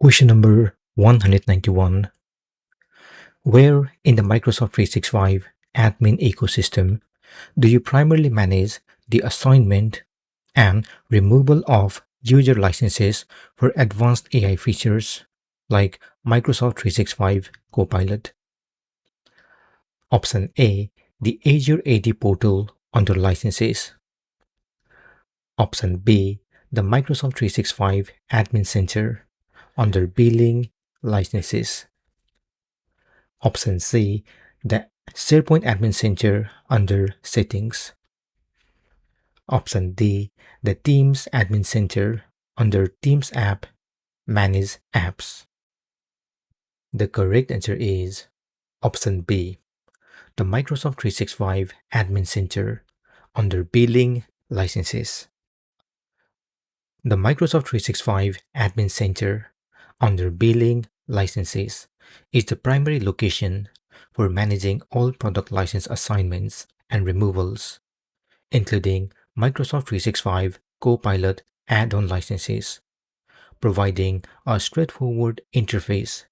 Question number 191. Where in the Microsoft 365 admin ecosystem do you primarily manage the assignment and removal of user licenses for advanced AI features like Microsoft 365 Copilot? Option A, the Azure AD portal under licenses. Option B, the Microsoft 365 Admin Center under billing licenses. Option C, the SharePoint Admin Center under settings. Option D, the Teams Admin Center under Teams app manage apps. The correct answer is option B, the Microsoft 365 Admin Center under billing licenses. The Microsoft 365 Admin Center under billing licenses is the primary location for managing all product license assignments and removals, including Microsoft 365 Copilot add-on licenses, providing a straightforward interface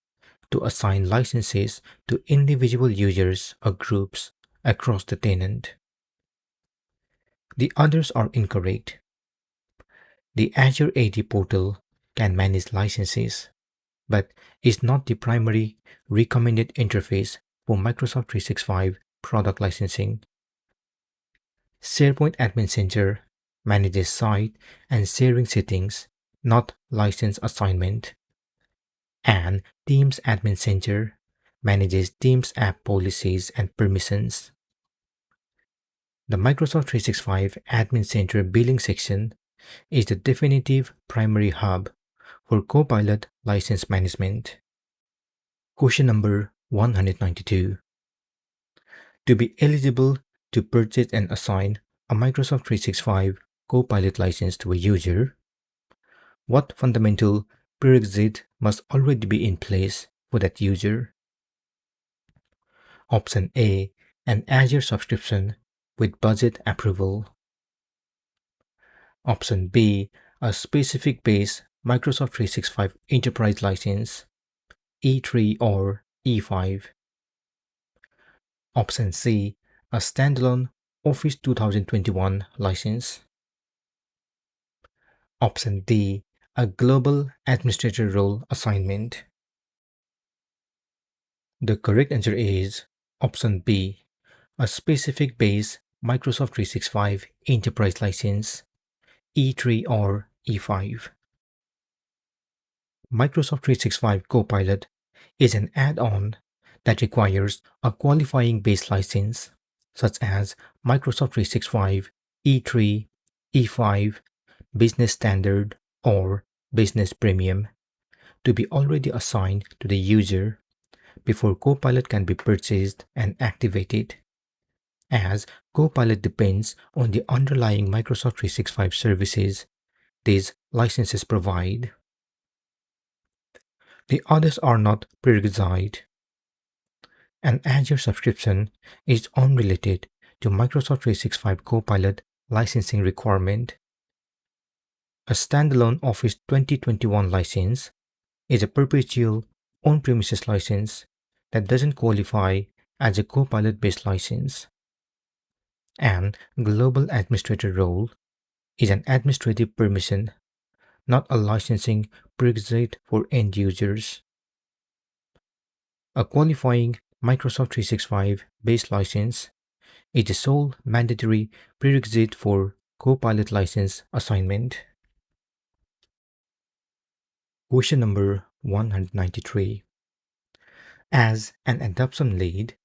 to assign licenses to individual users or groups across the tenant. The others are incorrect. The Azure AD portal can manage licenses, but is not the primary recommended interface for Microsoft 365 product licensing. SharePoint Admin Center manages site and sharing settings, not license assignment. And Teams Admin Center manages Teams app policies and permissions. The Microsoft 365 Admin Center billing section is the definitive primary hub for Copilot license management. Question number 192. To be eligible to purchase and assign a Microsoft 365 Copilot license to a user, what fundamental prerequisite must already be in place for that user? Option A, an Azure subscription with budget approval. Option B, a specific base Microsoft 365 Enterprise license, E3 or E5. Option C, a standalone Office 2021 license. Option D, a global administrator role assignment. The correct answer is option B, a specific base Microsoft 365 Enterprise license, E3 or E5. Microsoft 365 Copilot is an add-on that requires a qualifying base license, such as Microsoft 365 E3, E5, Business Standard, or Business Premium, to be already assigned to the user before Copilot can be purchased and activated, as Copilot depends on the underlying Microsoft 365 services these licenses provide. The others are not prerequisite. An Azure subscription is unrelated to Microsoft 365 Copilot licensing requirement. A standalone Office 2021 license is a perpetual on-premises license that doesn't qualify as a Copilot-based license. An global administrator role is an administrative permission, not a licensing prerequisite for end users. A qualifying Microsoft 365 base license is the sole mandatory prerequisite for Copilot license assignment. Question number 193. As an adoption lead,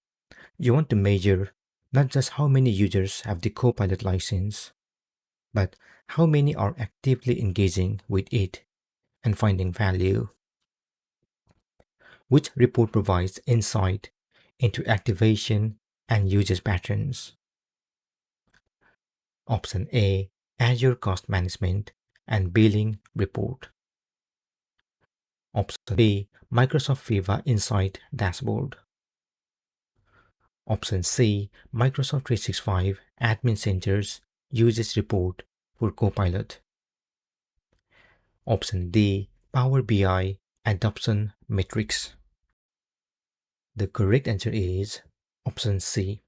you want to measure not just how many users have the Copilot license, but how many are actively engaging with it and finding value. Which report provides insight into activation and usage patterns? Option A, Azure Cost Management and Billing Report. Option B, Microsoft Viva Insight Dashboard. Option C, Microsoft 365 Admin Center's Usage Report for Copilot. Option D, Power BI adoption metrics? The correct answer is option C.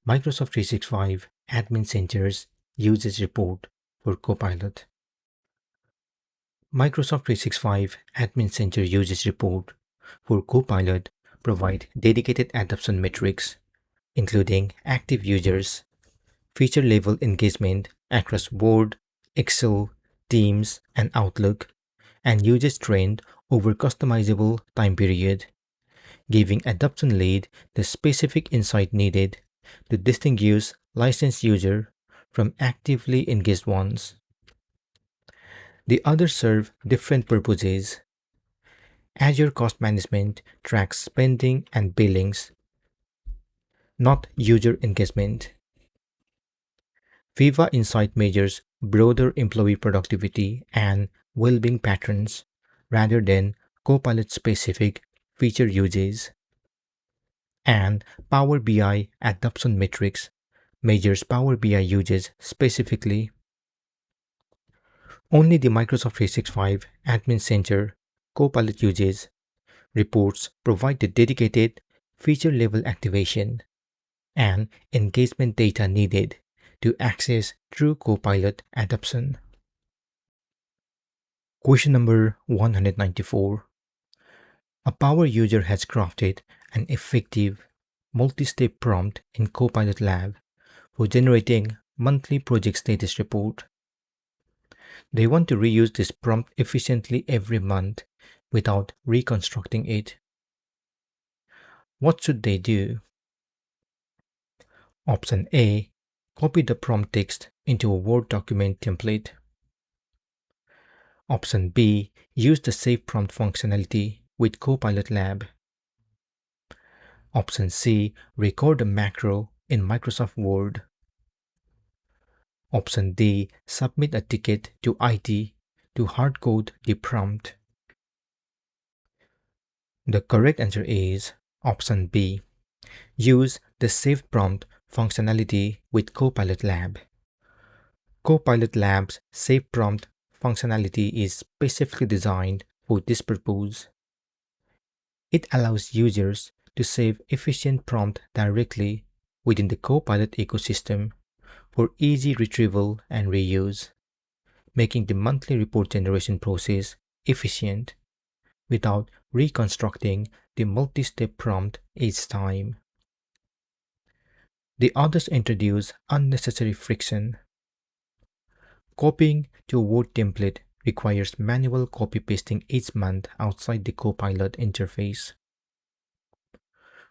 Microsoft 365 Admin Center's usage report for Copilot. Microsoft 365 Admin Center usage report for Copilot provide dedicated adoption metrics, including active users, feature level engagement across Word, Excel, Teams, and Outlook, and usage trend over customizable time period, giving adoption lead the specific insight needed to distinguish licensed user from actively engaged ones. The others serve different purposes. Azure Cost Management tracks spending and billings, not user engagement. Viva Insight measures broader employee productivity and well-being patterns rather than Copilot-specific feature uses. And Power BI Adoption Metrics measures Power BI usage specifically. Only the Microsoft 365 Admin Center Copilot usage reports provide the dedicated feature-level activation and engagement data needed to access true Copilot adoption. Question number 194. A power user has crafted an effective multi-step prompt in Copilot Lab for generating monthly project status report. They want to reuse this prompt efficiently every month without reconstructing it. What should they do? Option A. Copy the prompt text into a Word document template. Option B. Use the Save Prompt functionality with Copilot Lab. Option C. Record a macro in Microsoft Word. Option D. Submit a ticket to IT to hardcode the prompt. The correct answer is option B. Use the Save Prompt functionality with Copilot Lab. Copilot Lab's Save Prompt functionality is specifically designed for this purpose. It allows users to save efficient prompt directly within the Copilot ecosystem for easy retrieval and reuse, making the monthly report generation process efficient without reconstructing the multi-step prompt each time. The others introduce unnecessary friction. Copying to a Word template requires manual copy-pasting each month outside the Copilot interface.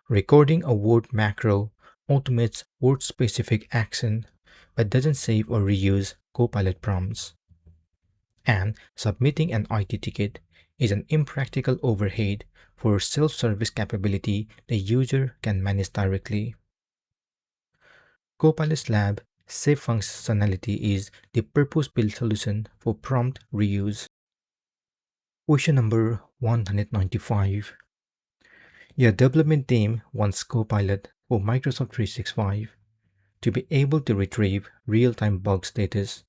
Recording a Word macro automates Word-specific action but doesn't save or reuse Copilot prompts. And submitting an IT ticket is an impractical overhead for self-service capability the user can manage directly. Copilot Lab Save functionality is the purpose-built solution for prompt reuse. Question number 195. Your development team wants Copilot for Microsoft 365 to be able to retrieve real-time bug status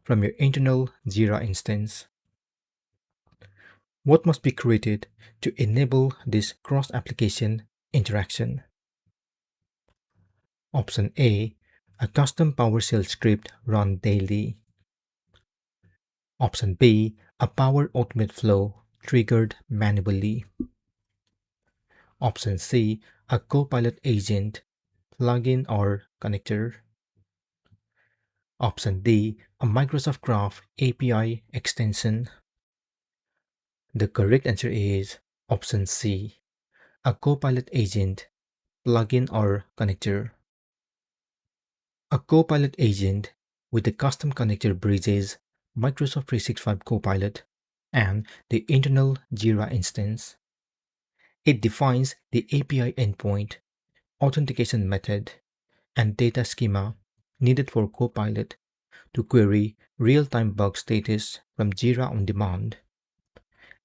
from your internal Jira instance. What must be created to enable this cross-application interaction? Option A. A custom PowerShell script run daily. Option B. A Power Automate flow triggered manually. Option C. A Copilot agent plugin or connector. Option D. A Microsoft Graph API extension. The correct answer is option C. A Copilot agent plugin or connector. A Copilot agent with a custom connector bridges Microsoft 365 Copilot and the internal Jira instance. It defines the API endpoint, authentication method, and data schema needed for Copilot to query real-time bug status from Jira on demand,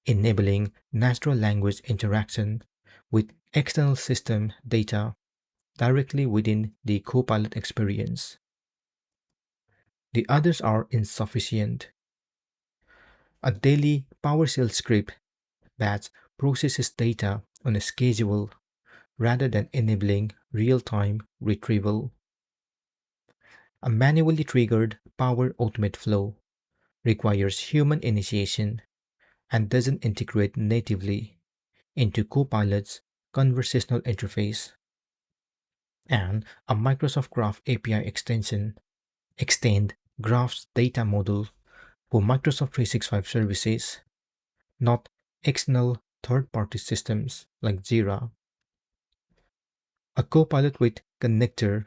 enabling natural language interaction with external system data directly within the Copilot experience. The others are insufficient. A daily PowerShell script batch processes data on a schedule rather than enabling real-time retrieval. A manually triggered Power Automate flow requires human initiation and doesn't integrate natively into Copilot's conversational interface. And a Microsoft Graph API extension extend Graph's data model for Microsoft 365 services, not external third-party systems like Jira. A Copilot with connector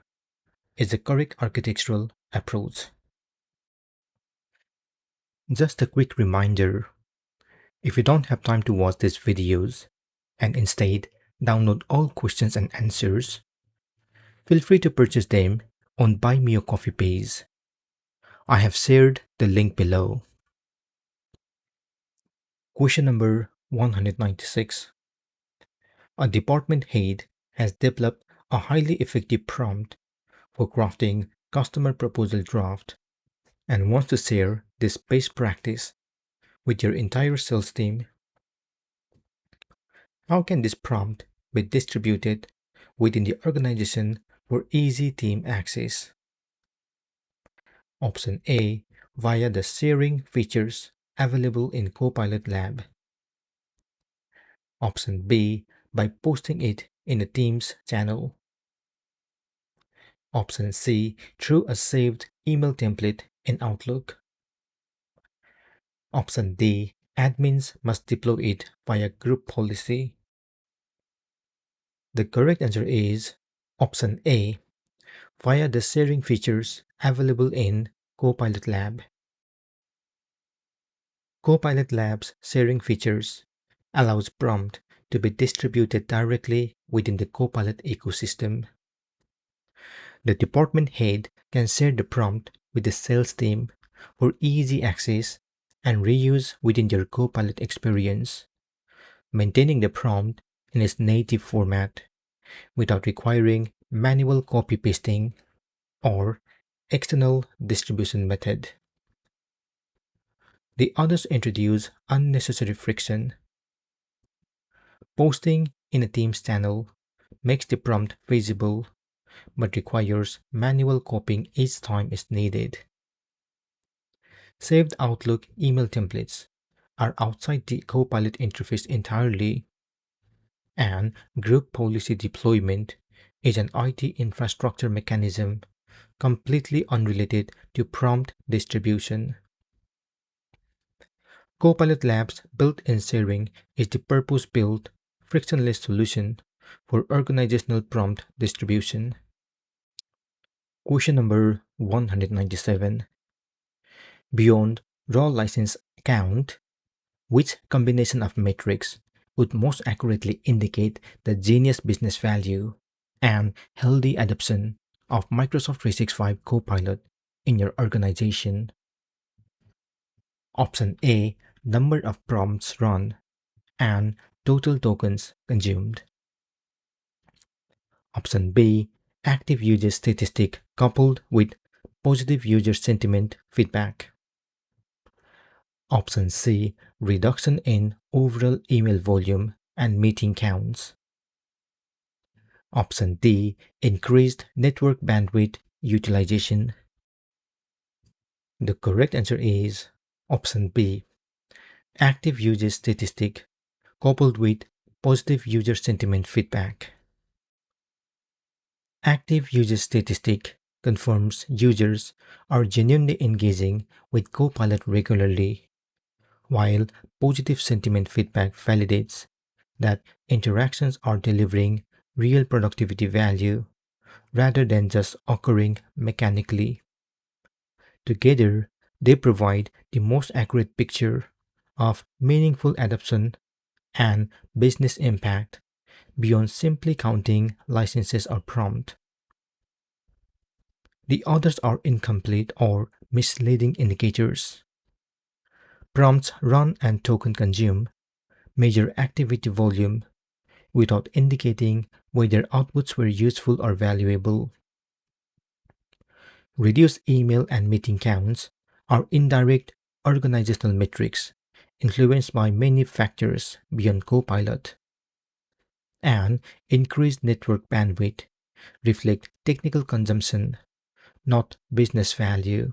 is the correct architectural approach. Just a quick reminder, if you don't have time to watch these videos and instead download all questions and answers, feel free to purchase them on Buy Me a Coffee page. I have shared the link below. Question number 196. A department head has developed a highly effective prompt for crafting customer proposal draft and wants to share this best practice with your entire sales team. How can this prompt be distributed within the organization for easy team access? Option A, via the sharing features available in Copilot Lab. Option B, by posting it in a Teams channel. Option C, through a saved email template in Outlook. Option D, admins must deploy it via group policy. The correct answer is option A, via the sharing features available in Copilot Lab. Copilot Lab's sharing features allows prompt to be distributed directly within the Copilot ecosystem. The department head can share the prompt with the sales team for easy access and reuse within their Copilot experience, maintaining the prompt in its native format without requiring manual copy-pasting or external distribution method. The others introduce unnecessary friction. Posting in a Teams channel makes the prompt visible but requires manual copying each time it's needed. Saved Outlook email templates are outside the Copilot interface entirely, and group policy deployment is an IT infrastructure mechanism completely unrelated to prompt distribution. Copilot Labs built-in sharing is the purpose-built, frictionless solution for organizational prompt distribution. Question number 197. Beyond raw license count, which combination of metrics would most accurately indicate the genius business value and healthy adoption of Microsoft 365 Copilot in your organization? Option A, number of prompts run and total tokens consumed. Option B, active user statistic coupled with positive user sentiment feedback. Option C, reduction in overall email volume and meeting counts. Option D, increased network bandwidth utilization. The correct answer is option B, active user statistic coupled with positive user sentiment feedback. Active user statistic confirms users are genuinely engaging with Copilot regularly, while positive sentiment feedback validates that interactions are delivering real productivity value rather than just occurring mechanically. Together, they provide the most accurate picture of meaningful adoption and business impact beyond simply counting licenses or prompt. The others are incomplete or misleading indicators. Prompts run and token consume measure activity volume without indicating whether outputs were useful or valuable. Reduced email and meeting counts are indirect organizational metrics influenced by many factors beyond Copilot, and increased network bandwidth reflect technical consumption, not business value.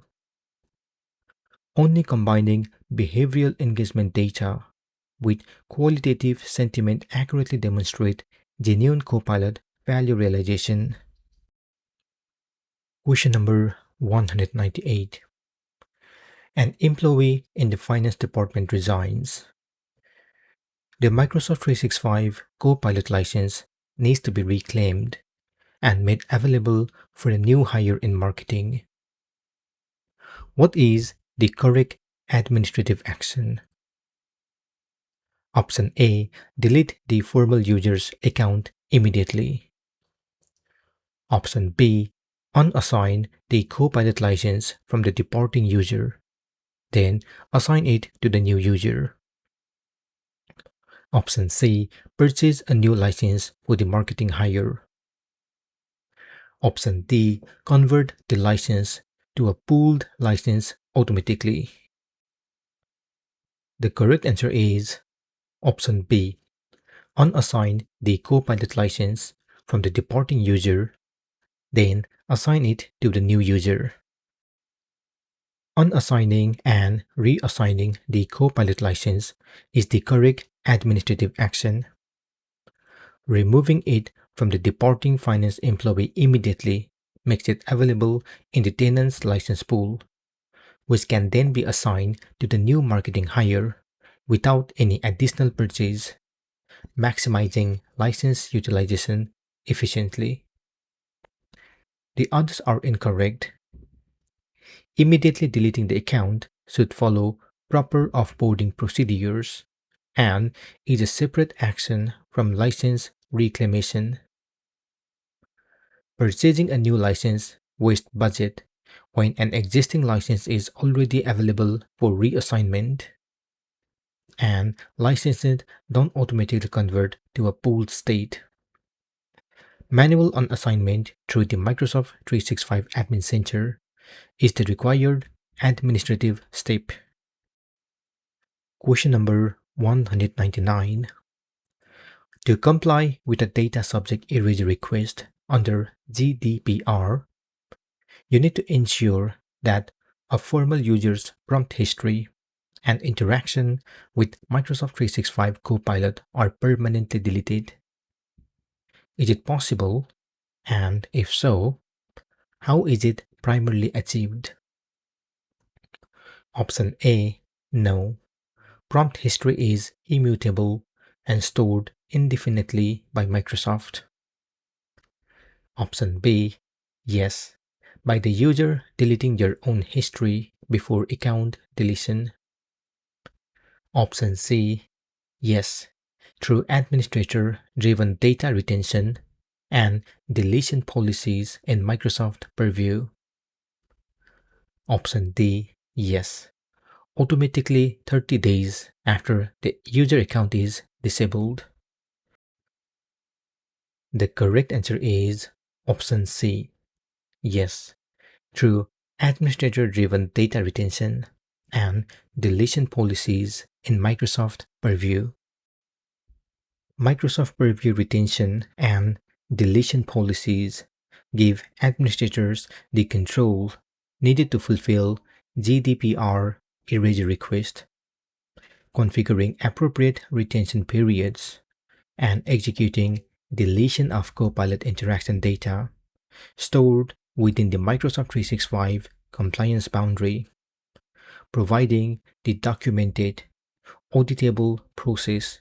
Only combining behavioral engagement data with qualitative sentiment accurately demonstrate genuine Copilot value realization. Question number 198. An employee in the finance department resigns. The Microsoft 365 Copilot license needs to be reclaimed and made available for a new hire in marketing. What is the correct administrative action? Option A. Delete the former user's account immediately. Option B. Unassign the Copilot license from the departing user, then assign it to the new user. Option C. Purchase a new license for the marketing hire. Option D. Convert the license to a pooled license automatically. The correct answer is Option B. Unassign the Copilot license from the departing user, then assign it to the new user. Unassigning and reassigning the Copilot license is the correct administrative action. Removing it from the departing finance employee immediately makes it available in the tenant's license pool, which can then be assigned to the new marketing hire without any additional purchase, maximizing license utilization efficiently. The others are incorrect. Immediately deleting the account should follow proper offboarding procedures and is a separate action from license reclamation. Purchasing a new license wastes budget when an existing license is already available for reassignment, and licenses don't automatically convert to a pooled state. Manual unassignment through the Microsoft 365 Admin Center is the required administrative step. Question number 199. To comply with a data subject erasure request under GDPR, you need to ensure that a formal user's prompt history and interaction with Microsoft 365 Copilot are permanently deleted. Is it possible? And if so, how is it primarily achieved? Option A. No. Prompt history is immutable and stored indefinitely by Microsoft. Option B. Yes. By the user deleting their own history before account deletion. Option C. Yes. Through administrator-driven data retention and deletion policies in Microsoft Purview. Option D. Yes. Automatically 30 days after the user account is disabled. The correct answer is Option C. Yes. Through administrator-driven data retention and deletion policies in Microsoft Purview. Microsoft Purview retention and deletion policies give administrators the control needed to fulfill GDPR erasure request, configuring appropriate retention periods, and executing deletion of Copilot interaction data stored within the Microsoft 365 compliance boundary, providing the documented, auditable process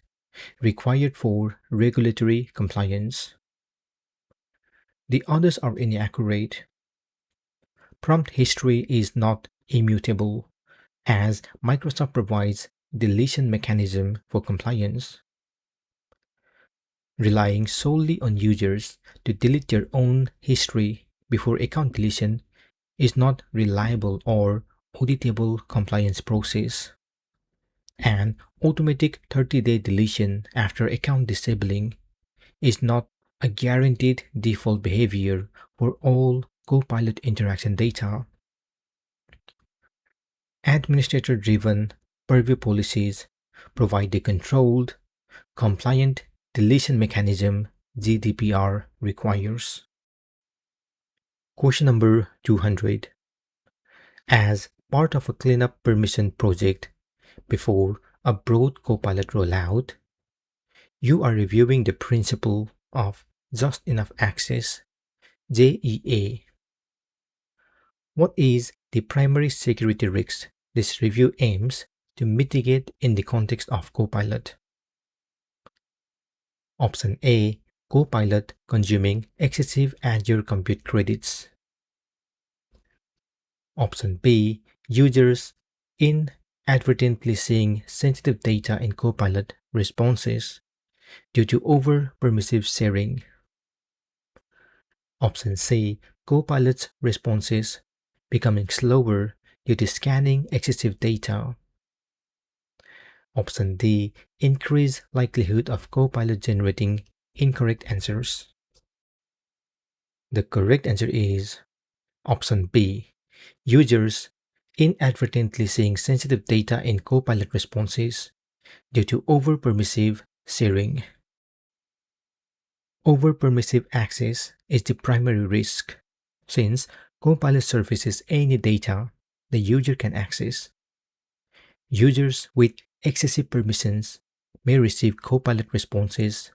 required for regulatory compliance. The others are inaccurate. Prompt history is not immutable, as Microsoft provides deletion mechanism for compliance. Relying solely on users to delete their own history before account deletion is not reliable or auditable compliance process. An automatic 30-day deletion after account disabling is not a guaranteed default behavior for all Copilot interaction data. Administrator-driven purview policies provide the controlled, compliant deletion mechanism GDPR requires. Question number 200. As part of a cleanup permission project before a broad Copilot rollout, you are reviewing the principle of just enough access, JEA. What is the primary security risk this review aims to mitigate in the context of Copilot? Option A. Copilot consuming excessive Azure compute credits. Option B. Users inadvertently seeing sensitive data in Copilot responses due to over-permissive sharing. Option C. Copilot's responses becoming slower due to scanning excessive data. Option D. Increased likelihood of Copilot generating incorrect answers. The correct answer is option B. Users inadvertently seeing sensitive data in Copilot responses due to over-permissive sharing. Over-permissive access is the primary risk, since Copilot surfaces any data the user can access. Users with excessive permissions may receive Copilot responses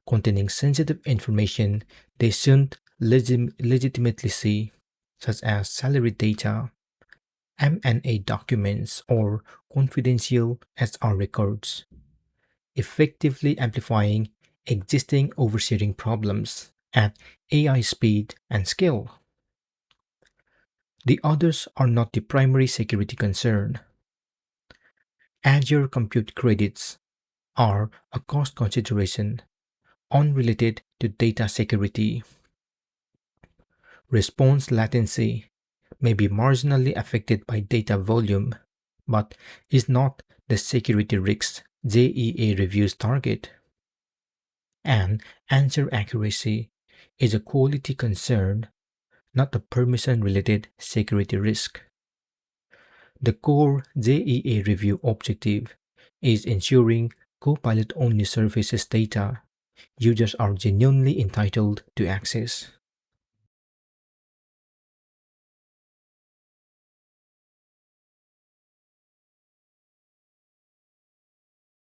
containing sensitive information they shouldn't legitimately see, such as salary data, M&A documents, or confidential SR records, effectively amplifying existing oversharing problems at AI speed and scale. The others are not the primary security concern. Azure compute credits are a cost consideration unrelated to data security. Response latency may be marginally affected by data volume, but is not the security risk JEA reviews target. And answer accuracy is a quality concern, not a permission-related security risk. The core JEA review objective is ensuring Copilot only surfaces data users are genuinely entitled to access.